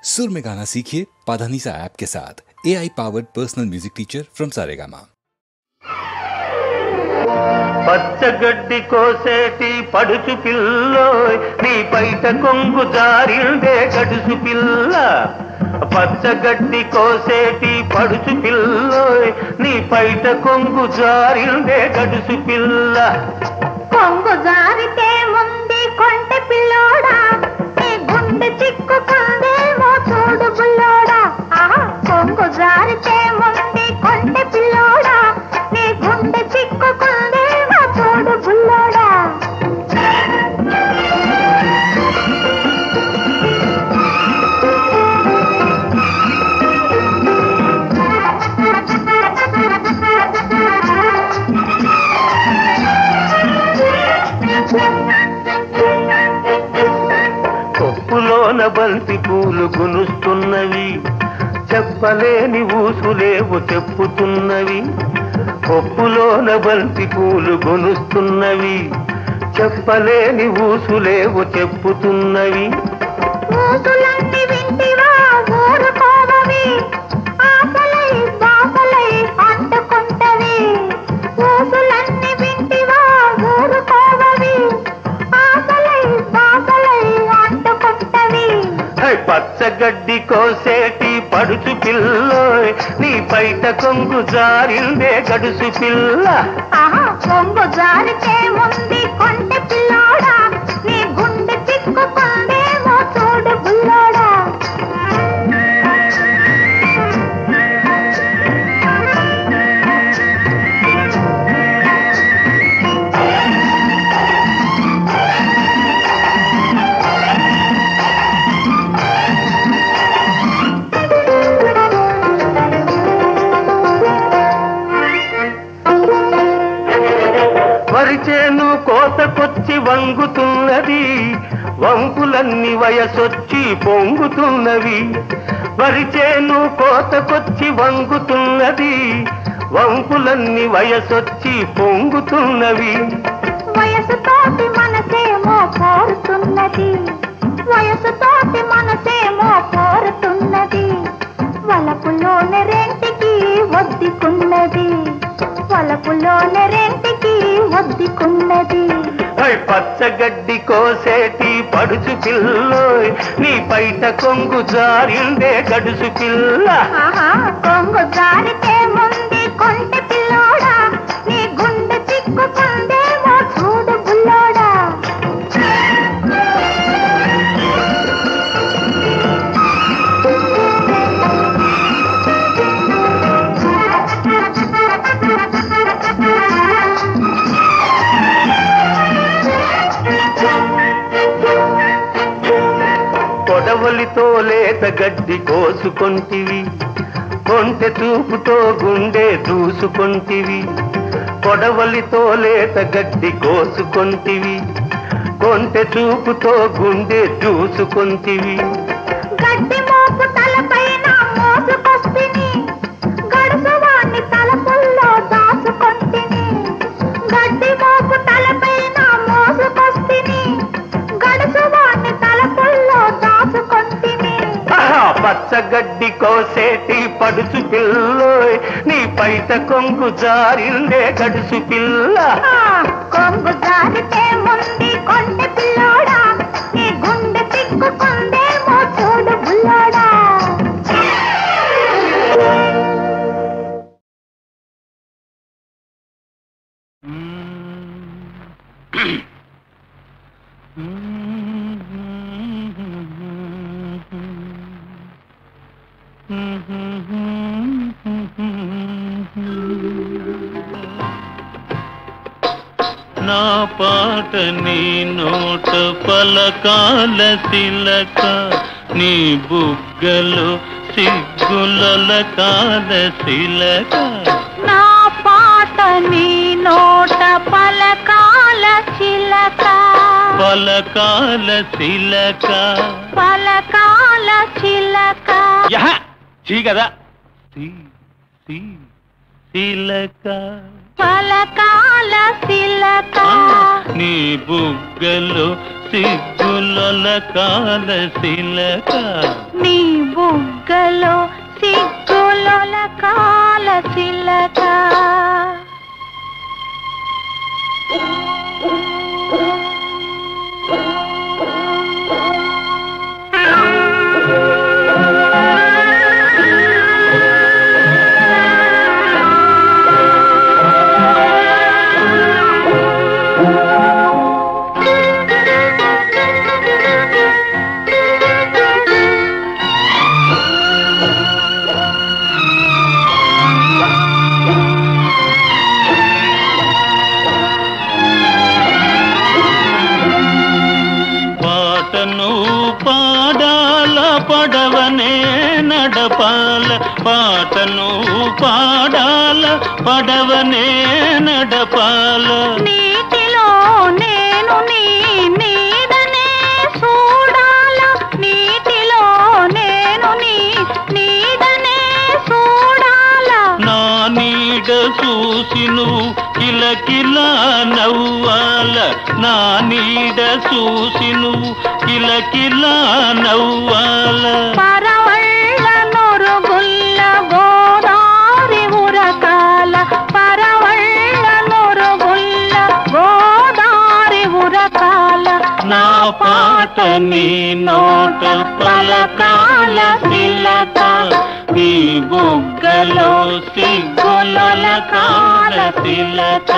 सुर में गाना सीखिए पाधानीसा ऐप के साथ। AI powered personal music teacher from Saregama. పచ్చగడ్డి కోసేటి పడుచు పిల్లోయ్ నీ పైట కొంగు జారిందే గడుసు పిల్ల. పచ్చగడ్డి కోసేటి పడుచు పిల్లోయ్ నీ పైట కొంగు జారిందే గడుసు పిల్ల. కొంగు జారితే ముందు కొంటె పిల్లోడా నీ గుండె చిక్కుకుందేమో చూడు బుల్లోడా. కొంగు జారితే ముందు కొంటె పిల్లోడా నీ గుండె చిక్కుకుందేమో చూడు బుల్లోడా. కొప్పులోన బంతి పూలు గునుస్తున్నవి, చెప్పలేని ఊసులేవు చెప్పుతున్నవి. కొప్పులోన బంతి పూలు గునుస్తున్నవి, చెప్పలేని ఊసులేవు చెప్పుతున్నవి. ఊసులన్నీ వింటివా ఊరుకోవవి, ఆశలై బాసలై అంటుకుంటవి. ఊసులన్నీ వింటివా ఊరుకోవవి, ఆశలై బాసలై అంటుకుంటవి. పచ్చగడ్డి కోసేటి పడుచు పిల్లోయ్ నీ బయట కొంగు జారిందే గడుసు పిల్ల. కొంగు జారితే ముందు కొంటె పిల్లోడా నీ గుండె చిక్కుకుందేమో చూడు బుల్లోడా. వరిచేను కోతకొచ్చి వంగుతున్నది, వంపులన్నీ వయసొచ్చి పొంగుతున్నవి. వరిచేను కోతకొచ్చి వంగుతున్నది, వంపులన్నీ వయసొచ్చి పొంగుతున్నవి. వయసుతోటి మనసేమో కోరుతున్నది, వయసుతోటి మనసేమో కోరుతున్నది. వలపులోని రెంటికి ఒద్దుకున్నది, వలపులోని రెంటికి ఒద్దుకున్నది. పచ్చగడ్డి కోసేటి పడుచు పిల్లోయ్ నీ బయట కొంగు జారిందే గడుసు పిల్ల. కొంగు జారితే ముందు కొంటె పిల్లోడా నీ గుండె చిక్కుకుందేమో చూడు బుల్లోడా. కొడవలితో లేత గడ్డి కోసుకొంటివి, కొంటె చూపుతో గుండె దూసుకొంటివి. కొడవలితో లేత గడ్డి కోసుకొంటివి, కొంటె చూపుతో గుండె దూసుకొంటివి. గడ్డి మోపు తలపైన మోసుకొస్తిని, గడుసువాణ్ణి తలపుల్లో దాచుకొంటిని. గడ్డి మోపు తలపైన మోసుకొస్తిని, గడుసువాణ్ణి తలపుల్లో దాచుకొంటిని. పచ్చగడ్డి కోసేటి పడుచు పిల్లోయ్ నీ బయట కొంగు జారిందే గడుసు పిల్ల. కొంగు జారితే ముందు కొంటె పిల్లోడా నీ గుండె చిక్కుకుందేమో చూడు బుల్లోడా. నా పాట నీ నోట పలకాల శిలక, నీ బుగ్గలు సిగ్గుల కాల శిలక. నా పాట నీ నోట పలకాల చిలక, పలకాల శిలక, పలకాల చిలక. చీ కదా శిలక, పలకాల శిలక. నీ బుగ్గలు సిగ్గుల కాల శిలక, నీ బుగ్గలో సిగ్గులొలకాల చిలక పడవనే నడపాల పాటను పాడాల పడవనే నడపాల నీటిలో నేను నీ నీడనే చూడాల నీటిలో నేను నీ నీడనే చూడాల నా నీడ చూసిను కిలకిలా నవ్వాల నా నీడ చూసిను కిలకిలా నవ్వాల పరవళ్ళ నొరుగుల్ల గోదారి ఉరకాల పరవళ్ళ నొరుగుల్ల గోదారి ఉరకాల నా పాట నీ నోట పలకాల చిలక నీ బుగ్గలో సిగ్గులొలకాల చిలక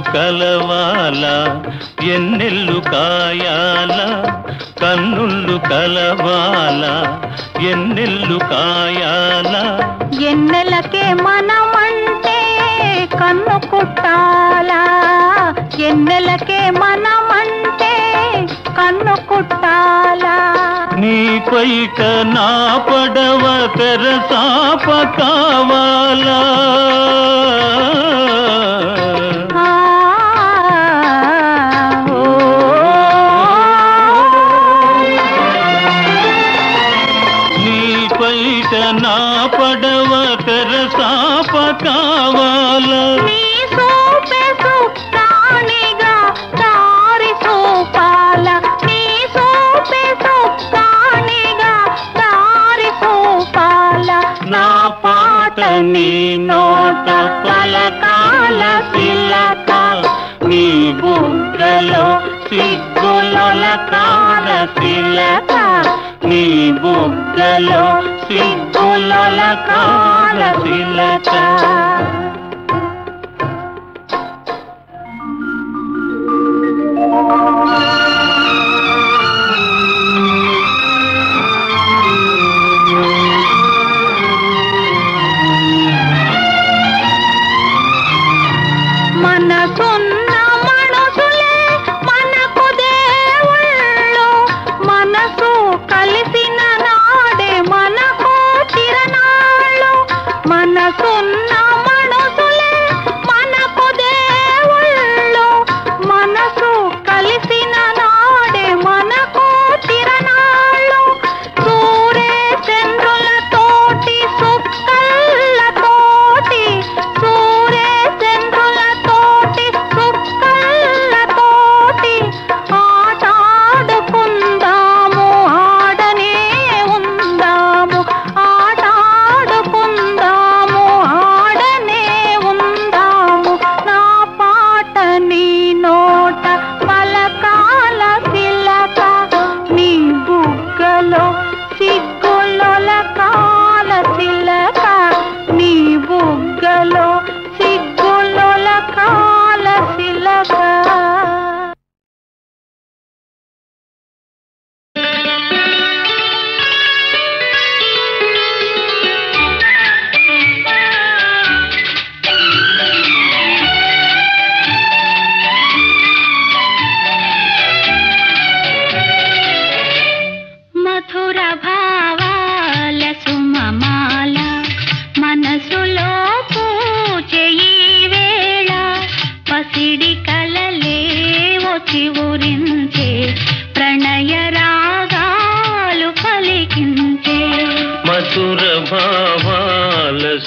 కలవాల ఎన్నెల్లు కాయాల కన్నుళ్ళు కలవాల ఎన్నెల్లు కాయాల ఎన్నెలకే మనమంటే కన్ను కుట్టాలా ఎన్నెలకే మనమంటే కన్ను కుట్టాలా నీ పైట నా పడవ తెరసాప కావాలా నా పడవ తెరసాప కావాల నీ సూపే సుక్కానిగా దారి చూపాల నీ సూపే సుక్కానిగా దారి చూపాల నా పాట నీ నోట పలకాల చిలక నీ బుగ్గలో సిగ్గులొలకాల చిలక నీ బుగ్గలో సిగ్గులొలకాల చిలక మనసున్న మనసులే మనకు దేవుళ్ళు మనసు కలిసిన నాడే మనకు చిరనాళ్ళు మనసున్న మనసులే మనకు దేవుళ్ళు మనసు కలిసిన నాడే మనకు చిరనాళ్ళు సూర్య చంద్రులతోటి సుక్కలతోటి సూర్య చంద్రులతోటి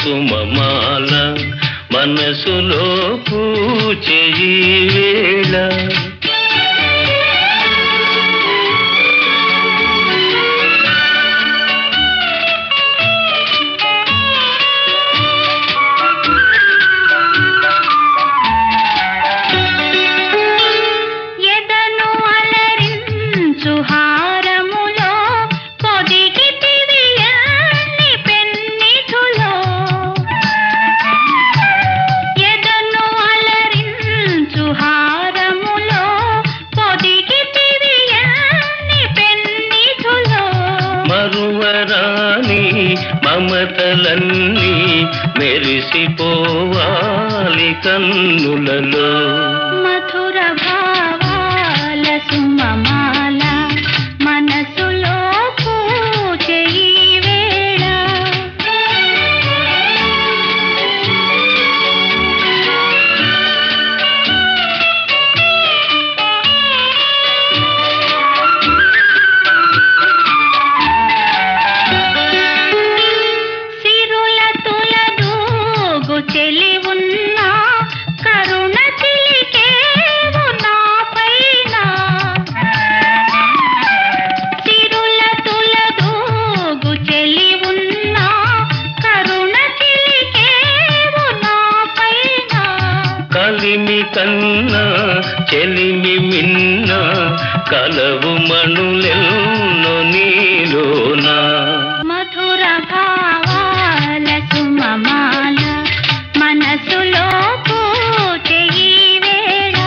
సుమమాల మనసులో పూచే ఈ వేళ మమతలన్నీ మెరిసిపోవాలి కన్నులలో మధుర భావాల సుమమాల మనసులో పూచే ఈ వేళ చెలి ఉన్నా కరుణ చిలికేవు నా పైన తిరుల తులదూగు చెలి ఉన్నా కరుణ చిలికేవు నా పైన కలిమి కన్నా చెలిమి మిన్న కలవు మణులెన్నో నీలోనా మధుర భావాల సుమమాల మనసులో పూచే ఈ వేళ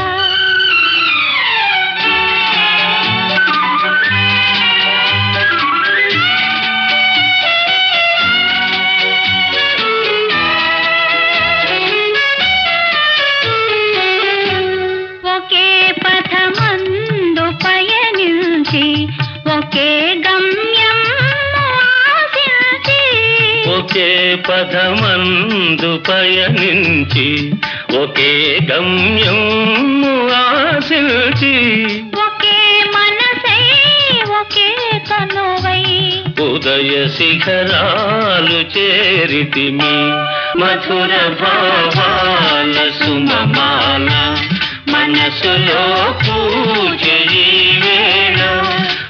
ఒకే పథమందు పయనించి ఒకే గమ్యం ఆశించి ఒకే పదమందు పయనించి ఒకే గమ్యం ఆశించి ఒకే మనసై ఒకే కనువై ఉదయ శిఖరాలు చేరితిమి మధుర భావాల సుమమాల మనసులో పూజే ఈ వేళ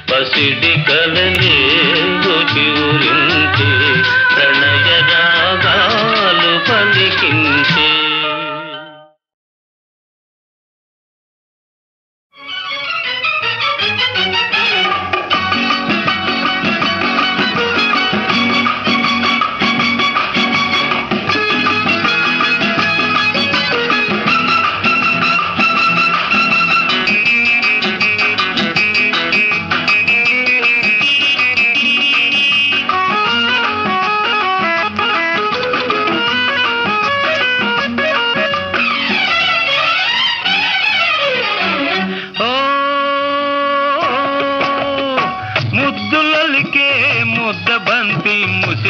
పసిడి కలలే చివురించే ప్రణయ రాగాలు పలికించే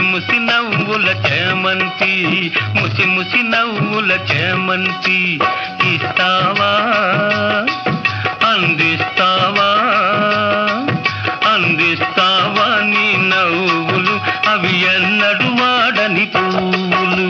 ముసి నవ్వుల చేమంతి ముసి ముసి నవ్వుల చేమంతి ఇస్తావా అందిస్తావా అందిస్తావా నీ నవ్వులు అవి ఎన్నడు వాడని పువ్వులు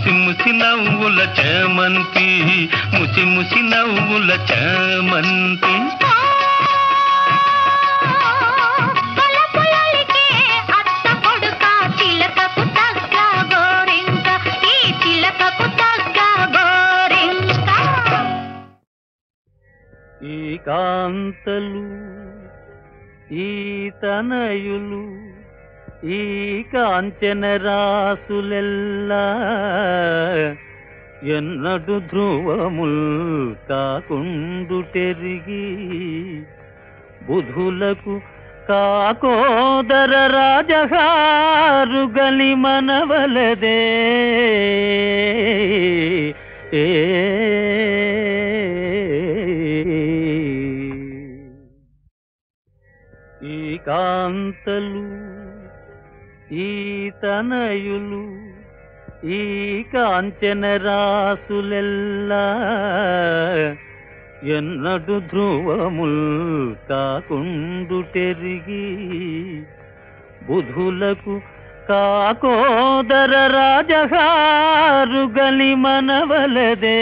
ముసి ముసి నవ్వుల చేమంతి ముసి ముసి నవ్వుల చేమంతి ఈ కాంతలు ఈ తనయులు ఈ కాంచన రాసులెల్లా ఎన్నడు ధ్రువముల్ కాకుండుటెరిగి బుధులకు కాకోదర రాజహారు గలి మనవలదే ఈ కాంతలు ఈ తనయులు ఈ కాంచన రాసులెల్లా ఎన్నడు ధ్రువముల్ కాకుండుటెరిగి బుధులకు కాకోదర రాజహారు గలి మనవలదే